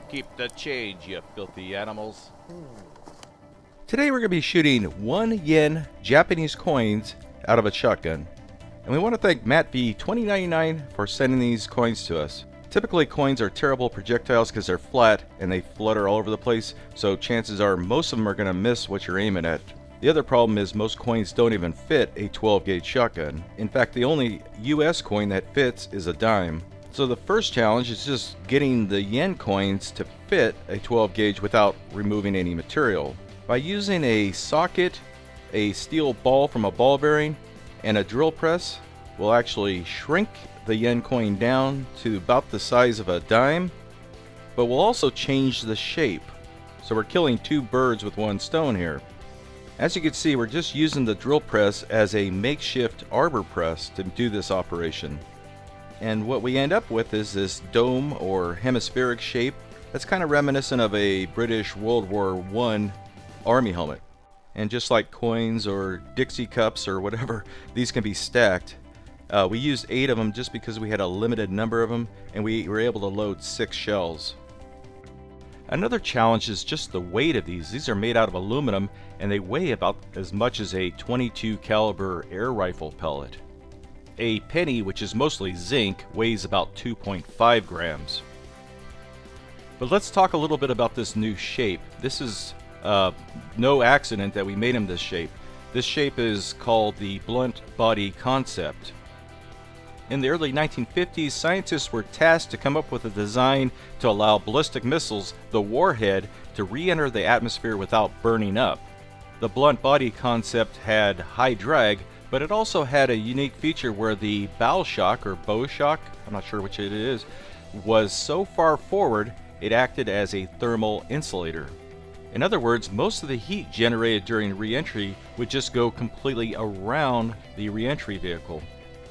Keep the change, you filthy animals. Today we're going to be shooting 1 yen Japanese coins out of a shotgun. And we want to thank Matt V 2099 for sending these coins to us. Typically coins are terrible projectiles because they're flat and they flutter all over the place, so chances are most of them are going to miss what you're aiming at. The other problem is most coins don't even fit a 12 gauge shotgun. In fact, the only US coin that fits is a dime. So the first challenge is just getting the yen coins to fit a 12 gauge without removing any material. By using a socket, a steel ball from a ball bearing, and a drill press, we'll actually shrink the yen coin down to about the size of a dime, but we'll also change the shape. So we're killing two birds with one stone here. As you can see, we're just using the drill press as a makeshift arbor press to do this operation. And what we end up with is this dome or hemispheric shape that's kind of reminiscent of a British World War I army helmet. And just like coins or Dixie cups or whatever, these can be stacked. We used 8 of them just because we had a limited number of them, and we were able to load 6 shells. Another challenge is just the weight of these. These are made out of aluminum, and they weigh about as much as a .22 caliber air rifle pellet. A penny, which is mostly zinc, weighs about 2.5 grams. But let's talk a little bit about this new shape. This is no accident that we made him this shape. This shape is called the blunt body concept. In the early 1950s, scientists were tasked to come up with a design to allow ballistic missiles, the warhead, to re-enter the atmosphere without burning up. The blunt body concept had high drag, but it also had a unique feature where the bow shock, or bow shock, I'm not sure which it is, was so far forward it acted as a thermal insulator. In other words, most of the heat generated during re-entry would just go completely around the re-entry vehicle.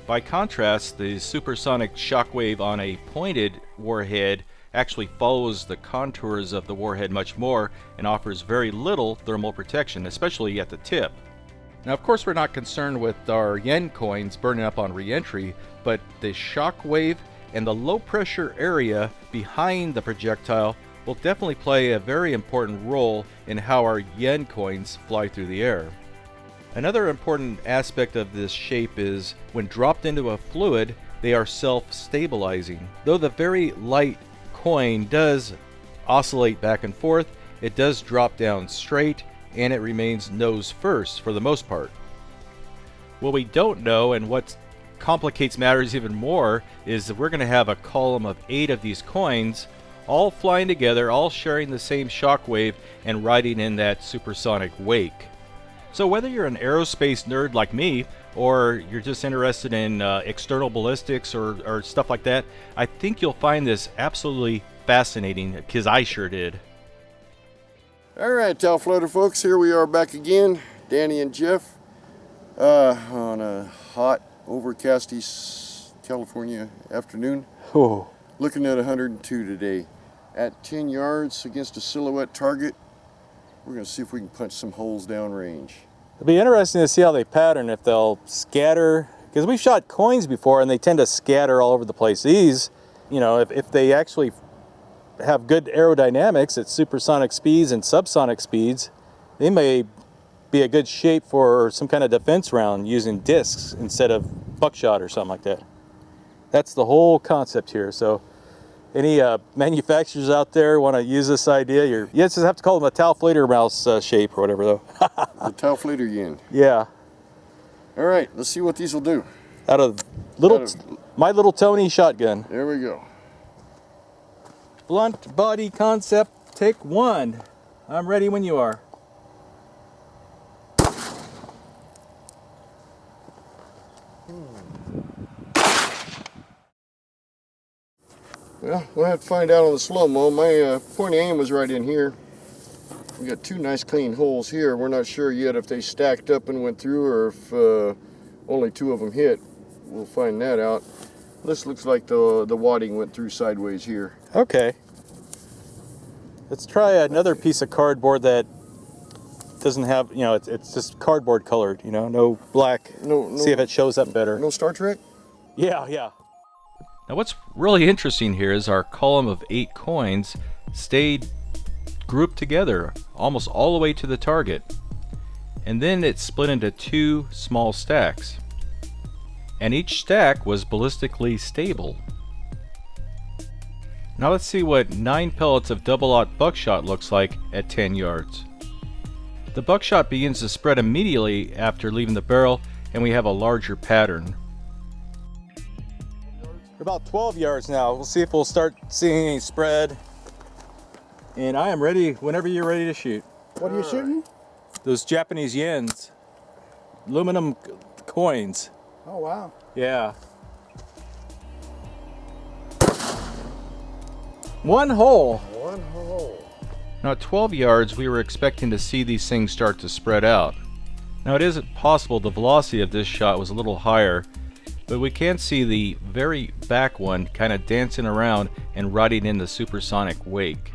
By contrast, the supersonic shockwave on a pointed warhead actually follows the contours of the warhead much more and offers very little thermal protection, especially at the tip. Now, of course, we're not concerned with our yen coins burning up on re-entry, but the shockwave and the low pressure area behind the projectile will definitely play a very important role in how our yen coins fly through the air. Another important aspect of this shape is when dropped into a fluid, they are self-stabilizing. Though the very light coin does oscillate back and forth, it does drop down straight and it remains nose first for the most part. What we don't know, and what complicates matters even more, is that we're going to have a column of 8 of these coins all flying together, all sharing the same shockwave and riding in that supersonic wake. So whether you're an aerospace nerd like me, or you're just interested in external ballistics or stuff like that, I think you'll find this absolutely fascinating, because I sure did. Alright, Taofleder folks, here we are back again, Danny and Jeff, on a hot, overcast East California afternoon. Oh. Looking at 102 today. At 10 yards against a silhouette target, we're going to see if we can punch some holes downrange. It'll be interesting to see how they pattern, if they'll scatter, because we've shot coins before and they tend to scatter all over the place. These, you know, if they actually have good aerodynamics at supersonic speeds and subsonic speeds, they may be a good shape for some kind of defense round using discs instead of buckshot or something like that. That's the whole concept here. So any manufacturers out there want to use this idea, you just have to call them a Taofledermaus shape or whatever, though. The Taofleder yen. Yeah. All right, let's see what these will do. Out of my little Tony shotgun. There we go. Blunt body concept, take 1. I'm ready when you are. Well, we'll have to find out on the slow-mo. My point of aim was right in here. We got 2 nice clean holes here. We're not sure yet if they stacked up and went through, or if only 2 of them hit. We'll find that out. This looks like the wadding went through sideways here. Okay. Let's try another piece of cardboard that doesn't have, you know, it's just cardboard colored, you know, no black. No, see if it shows up better. No Star Trek? Yeah. Now what's really interesting here is our column of 8 coins stayed grouped together almost all the way to the target. And then it split into 2 small stacks. And each stack was ballistically stable. Now let's see what 9 pellets of double-aught buckshot looks like at 10 yards. The buckshot begins to spread immediately after leaving the barrel, and we have a larger pattern. We're about 12 yards now. We'll see if we'll start seeing any spread. And I am ready whenever you're ready to shoot. What are you shooting? Those Japanese yens. Aluminum coins. Oh, wow. Yeah. 1 hole. 1 hole. Now at 12 yards, we were expecting to see these things start to spread out. Now it isn't possible the velocity of this shot was a little higher, but we can see the very back one kind of dancing around and riding in the supersonic wake.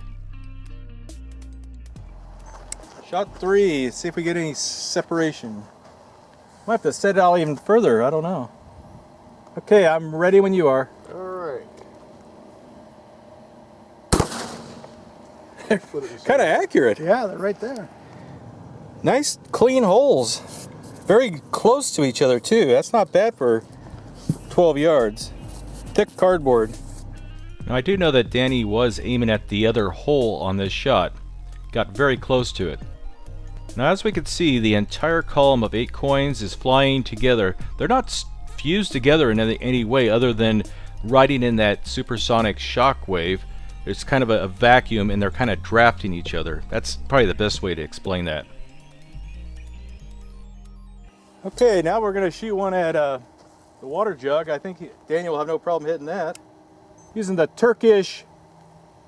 Shot 3. See if we get any separation. Might have to set it out even further. I don't know. Okay, I'm ready when you are. All right. Kind of accurate. Yeah, they're right there. Nice clean holes. Very close to each other too. That's not bad for 12 yards. Thick cardboard. Now I do know that Danny was aiming at the other hole on this shot. Got very close to it. Now as we can see, the entire column of 8 coins is flying together. They're not fused together in any way other than riding in that supersonic shockwave. There's kind of a vacuum and they're kind of drafting each other. That's probably the best way to explain that. Okay, now we're going to shoot one at the water jug. I think Daniel will have no problem hitting that. Using the Turkish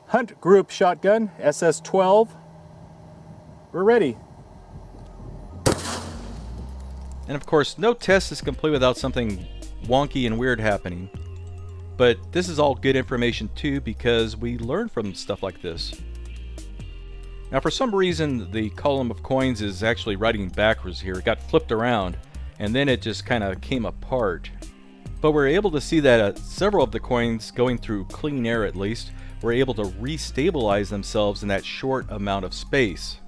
Hunt Group shotgun, SS-12. We're ready. And of course, no test is complete without something wonky and weird happening. But this is all good information too, because we learn from stuff like this. Now for some reason, the column of coins is actually riding backwards here. It got flipped around, and then it just kind of came apart. But we're able to see that several of the coins, going through clean air at least, were able to restabilize themselves in that short amount of space.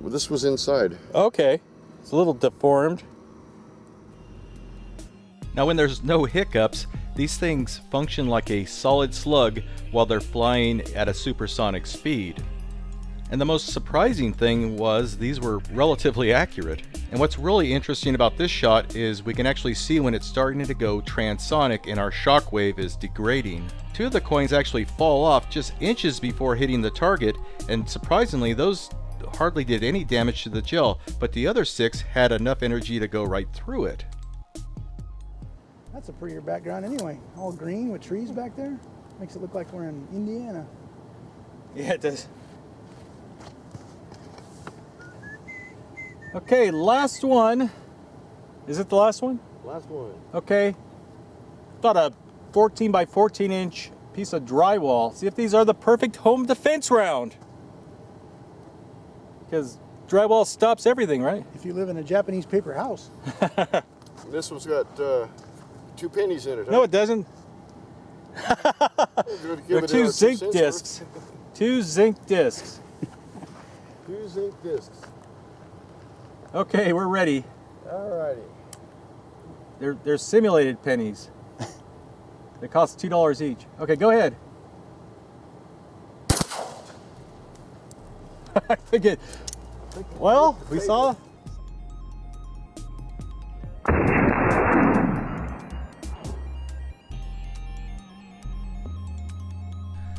Well, this was inside. Okay, it's a little deformed. Now when there's no hiccups, these things function like a solid slug while they're flying at a supersonic speed. And the most surprising thing was these were relatively accurate. And what's really interesting about this shot is we can actually see when it's starting to go transonic and our shockwave is degrading. 2 of the coins actually fall off just inches before hitting the target, and surprisingly those hardly did any damage to the gel, but the other 6 had enough energy to go right through it. That's a prettier background anyway. All green with trees back there. Makes it look like we're in Indiana. Yeah, it does. Okay, last one. Is it the last one? Last one. Okay. About a 14 by 14 inch piece of drywall. See if these are the perfect home defense round. Because drywall stops everything, right? If you live in a Japanese paper house. This one's got 2 pennies in it. Huh? No, it doesn't. They're 2 zinc discs. 2 zinc discs. 2 zinc discs. Okay, we're ready. Alrighty. They're simulated pennies. They cost $2 each. Okay, go ahead. I think it. Well, we saw.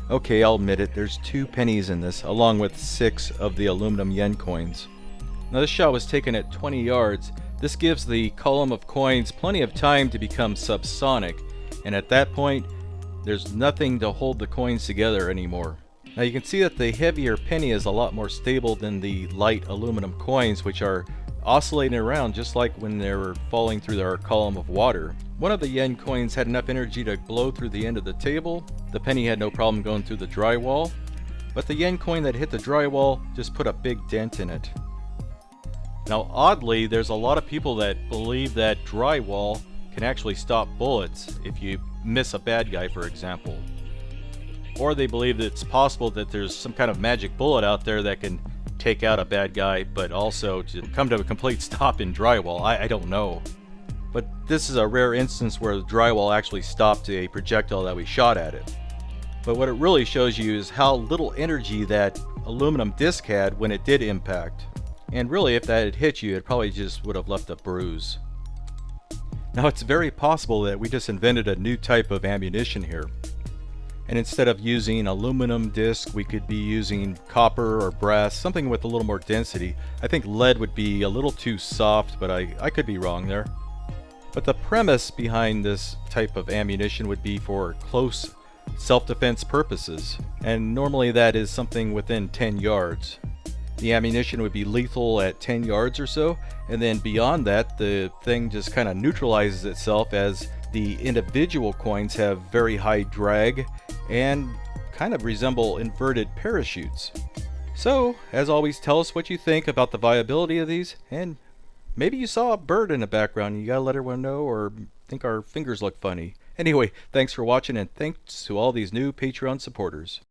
Okay, I'll admit it, there's 2 pennies in this, along with 6 of the aluminum yen coins. Now this shot was taken at 20 yards. This gives the column of coins plenty of time to become subsonic, and at that point, there's nothing to hold the coins together anymore. Now you can see that the heavier penny is a lot more stable than the light aluminum coins, which are oscillating around just like when they were falling through our column of water. One of the yen coins had enough energy to blow through the end of the table. The penny had no problem going through the drywall, but the yen coin that hit the drywall just put a big dent in it. Now oddly, there's a lot of people that believe that drywall can actually stop bullets if you miss a bad guy, for example. Or they believe that it's possible that there's some kind of magic bullet out there that can take out a bad guy, but also to come to a complete stop in drywall. I don't know. But this is a rare instance where the drywall actually stopped a projectile that we shot at it. But what it really shows you is how little energy that aluminum disc had when it did impact. And really, if that had hit you, it probably just would have left a bruise. Now, it's very possible that we just invented a new type of ammunition here. And instead of using aluminum disc, we could be using copper or brass, something with a little more density. I think lead would be a little too soft, but I could be wrong there. But the premise behind this type of ammunition would be for close self-defense purposes. And normally that is something within 10 yards. The ammunition would be lethal at 10 yards or so, and then beyond that, the thing just kind of neutralizes itself as the individual coins have very high drag and kind of resemble inverted parachutes. So, as always, tell us what you think about the viability of these, and maybe you saw a bird in the background and you gotta let everyone know, or think our fingers look funny. Anyway, thanks for watching, and thanks to all these new Patreon supporters.